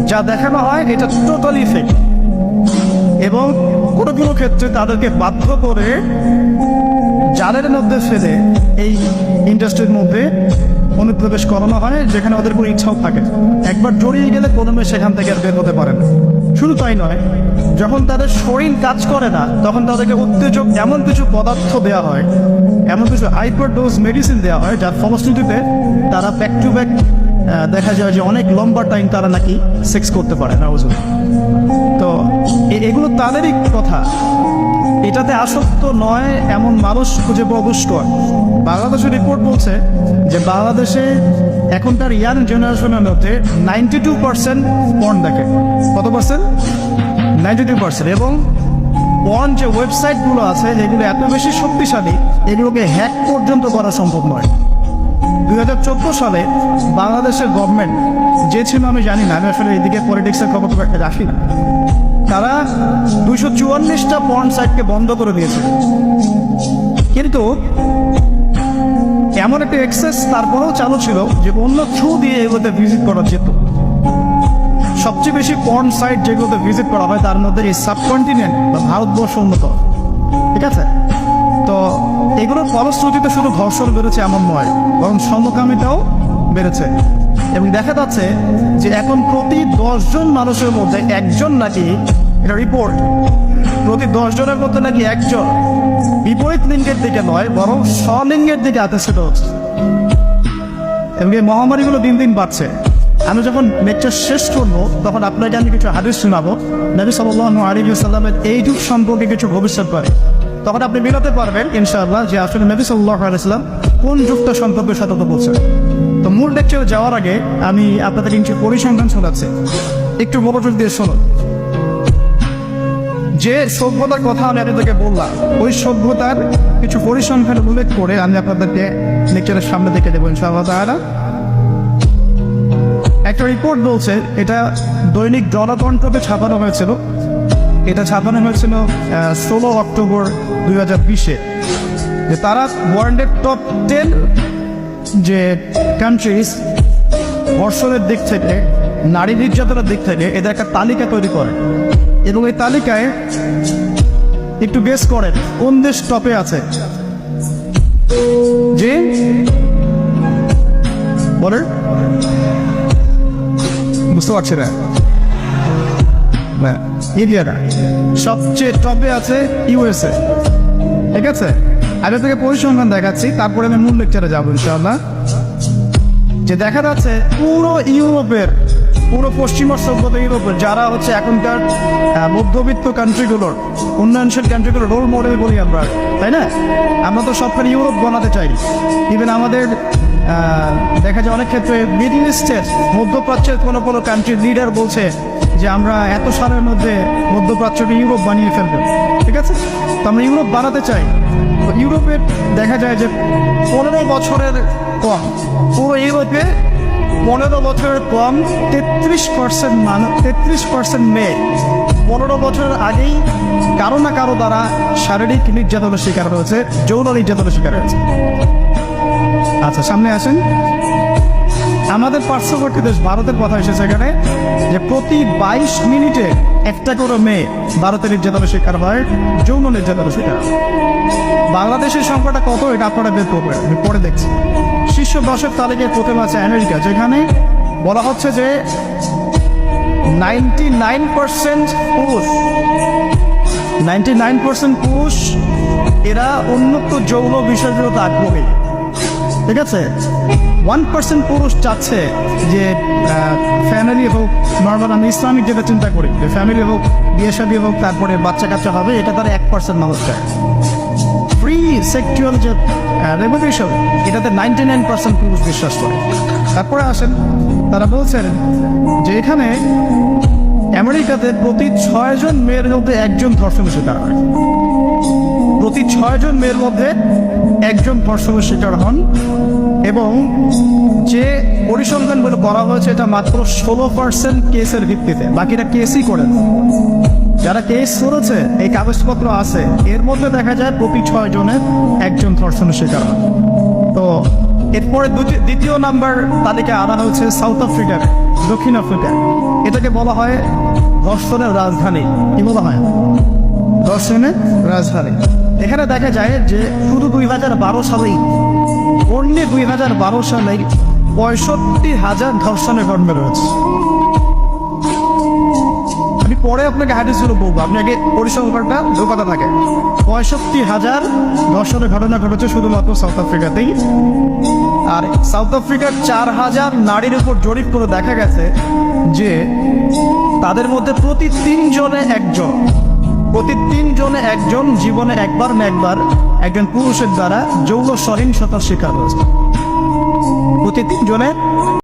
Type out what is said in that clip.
যা দেখানো হয় এটা টোটালি ফেক, এবং কোনো কোনো ক্ষেত্রে তাদেরকে বাধ্য করে জালের মধ্যে ফেলে এই ইন্ডাস্ট্রির মধ্যে অনুপ্রবেশ করানো হয়, যেখানে ওদের কোনো ইচ্ছাও থাকে। একবার জড়িয়ে গেলে প্রথমে সেখান থেকে আর বের হতে পারে না। শুধু তাই নয়, যখন তাদের শরীর কাজ করে না তখন তাদেরকে উত্তেজক এমন কিছু পদার্থ দেওয়া হয়, এমন কিছু হাইপার ডোজ মেডিসিন দেওয়া হয়, যার ফলশ্রুতিতে তারা ব্যাক টু ব্যাক দেখা যায় যে অনেক লম্বা টাইম তারা নাকি সেক্স করতে পারে না। তো এগুলো তাদেরই কথা, এটাতে আসক্ত নয় এমন মানুষ খুঁজে পাওয়া দুষ্কর। বাংলাদেশের রিপোর্ট বলছে যে বাংলাদেশে এখনকার ইয়াং জেনারেশনের মধ্যে 92% পর্ন দেখে। কত পার্সেন্ট? 92%। এবং পর্ন যে ওয়েবসাইটগুলো আছে যেগুলো এত বেশি শক্তিশালী, এগুলোকে হ্যাক পর্যন্ত করা সম্ভব নয়। 2014 সালে বাংলাদেশের গভর্নমেন্ট যে ছিল আমি জানি না, আমি আসলে এদিকে পলিটিক্সের খবর খুব একটা রাখি না, তারা 244টা পর্ন সাইটকে বন্ধ করে দিয়েছে। কিন্তু এমন একটা অ্যাক্সেস তারপরেও চালু ছিল যে অন্য থ্রু দিয়ে এগুলোতে ভিজিট করা যেত। সবচেয়ে বেশি পর্ন সাইট যেগুলোতে ভিজিট করা হয় তার মধ্যে এই সাবকন্টিনেন্ট বা ভারতবর্ষ অন্যতম। ঠিক আছে, তো এগুলোর ফলশ্রুতিতে শুধু ধর্ষণ বেড়েছে এমন নয়, বরং সমকামিতাও বেড়েছে। এবং দেখা যাচ্ছে যে এখন প্রতি 10 জন মানুষের মধ্যে একজন নাকি, এটা রিপোর্ট, প্রতি 10 জনের মধ্যে নাকি একজন বিপরীত লিঙ্গের দিকে নয় বরং স্বলিঙ্গের দিকে আকর্ষিত হচ্ছে। এবং এই মহামারীগুলো দিন দিন বাড়ছে। আমি যখন লেকচার শেষ করবো তখন আপনাকে আমি কিছু হাদিস শোনাবো নবী সাল্লাল্লাহু আলাইহি ওয়াসাল্লামের এই যুগ সম্পর্কে কিছু ভবিষ্যৎবাণী। তখন আপনি মিলাতে পারবেন ইনশাআল্লাহ যে আসলে নবী সাল্লাল্লাহু আলাইহি ওয়াসাল্লাম কোন যুগটা সম্পর্কে সতর্ক বলছেন। তো মূল লেকচারে যাওয়ার আগে আমি আপনাদের কিছু পরিসংখ্যান শোনাচ্ছি, একটু মনোযোগ দিয়ে শুনুন। যে সভ্যতার কথা আমি আপনাদেরকে বললাম, ওই সভ্যতার কিছু পরিসংখ্যান উল্লেখ করে আমি আপনাদেরকে লেকচারের সামনে দেখে দেবো ইনশাআল্লাহ তাআলা। একটা রিপোর্ট বলছে, এটা দৈনিক জনকণ্ঠকে ছাপানো হয়েছিল। এটা ছাপানো হয়েছিল 16 অক্টোবর 2020-এ, যে তারা ওয়ার্ল্ডের টপ 10 যে কান্ট্রিজ ধর্ষণের দিক থেকে, নারী নির্যাতনের দিক থেকে এদের একটা তালিকা তৈরি করে। এবং এই তালিকায় একটু গেস করেন কোন দেশ টপে আছে। যে বলেন, বুঝতে পারছি না, ইন্ডিয়াটা সবচেয়ে টপে আছে ইউএসএ। ঠিক আছে, আগে থেকে পরিসংখ্যান দেখাচ্ছি, তারপরে আমি মূল লেকচারে যাবো ইনশাআল্লাহ। যে দেখা যাচ্ছে পুরো ইউরোপের, পুরো পশ্চিমা সভ্যতা ইউরোপের যারা হচ্ছে এখনকার মধ্যবিত্ত কান্ট্রিগুলোর, উন্নয়নশীল কান্ট্রিগুলোর রোল মডেল বলি আমরা, তাই না? আমরা তো সবখানে ইউরোপ বানাতে চাই। ইভেন আমাদের দেখা যায় অনেক ক্ষেত্রে মিডল ইস্টের, মধ্যপ্রাচ্যের কোনো কোনো কান্ট্রির লিডার বলছে যে আমরা এত সালের মধ্যে মধ্যপ্রাচ্যকে ইউরোপ বানিয়ে ফেলবো। ঠিক আছে, তো আমরা ইউরোপ বানাতে চাই। তো ইউরোপে দেখা যায় যে 15 বছরের কম, পুরো ইউরোপে 15 বছরের কম 33% মানুষ, 33% মেয়ে 15 বছরের আগেই কারো না কারো দ্বারা শারীরিক নির্যাতনের শিকার হয়েছে, যৌন নির্যাতনের শিকার হয়েছে। আচ্ছা, সামনে আসেন। আমাদের পার্শ্ববর্তী দেশ ভারতের কথা এসেছে এখানে, যে প্রতি 22 মিনিটে একটা করে মেয়ে ভারতের নির্যাতনের শিকার হয়, যৌন নির্যাতনের শিকার। বাংলাদেশের সংখ্যাটা কত এটা আপনারা বের করবেন, আমি পরে দেখছি। শীর্ষ 10-এর তালিকায় প্রথমে আছে আমেরিকা, যেখানে বলা হচ্ছে যে 99% পুরুষ, 99% পুরুষ এরা উন্মুক্ত যৌন বিষয়গুলোতে আগ্রহী। ঠিক আছে, 1% পুরুষ চাচ্ছে যে ফ্যামিলি হোক, নর্মাল আমি ইসলামিক যেটা চিন্তা করি যে ফ্যামিলি হোক, বিয়ে শাদী হোক, তারপরে বাচ্চা কাচ্চা হবে, এটা তারা 1% মানুষ চায়। ফ্রি সেক্সুয়াল যে রেভলিউশন, এটাতে 99% পুরুষ বিশ্বাস করে। তারপরে আসেন, তারা বলছেন যে এখানে আমেরিকাতে প্রতি 6 জন মেয়ের মধ্যে একজন ধর্ষণের শিকার হয়। প্রতি 6 জন মেয়ের মধ্যে একজন ধর্ষণের শিকার হন। এবং যে পরিসংখ্যানগুলো করা হয়েছে এটা মাত্র 16% কেসের ভিত্তিতে, বাকিটা কেসই করেন। যারা কেস করেছে, এই কাগজপত্র আছে, এর মধ্যে দেখা যায় প্রতি 6 জনের একজন ধর্ষণের শিকার হয়। তো এরপরে দ্বিতীয় নাম্বার তালিকায় আনা হয়েছে সাউথ আফ্রিকার, দক্ষিণ আফ্রিকা। এটাকে বলা হয় ধর্ষণের রাজধানী। কি বলা হয়? ধর্ষণের রাজধানী। এখানে দেখা যায় যে শুধু 2012 সালেই, অন্য 2012 সালেই 65,000 ধর্ষণের ঘটনা রয়েছে। আমি পরে আপনাকে হাদিসগুলো বলবো, আপনি আগে পরিসংখ্যানটা ঢোকাতে থাকে। 65,000 ধর্ষণের ঘটনা ঘটেছে শুধুমাত্র সাউথ আফ্রিকাতেই। আর সাউথ আফ্রিকার 4,000 নারীর উপর জরিপ করে দেখা গেছে যে তাদের মধ্যে প্রতি 3 জনে একজন জীবনে একবার না একবার একজন পুরুষের দ্বারা যৌন সহিংসতার শিকার হয়েছে। প্রতি 3 জনে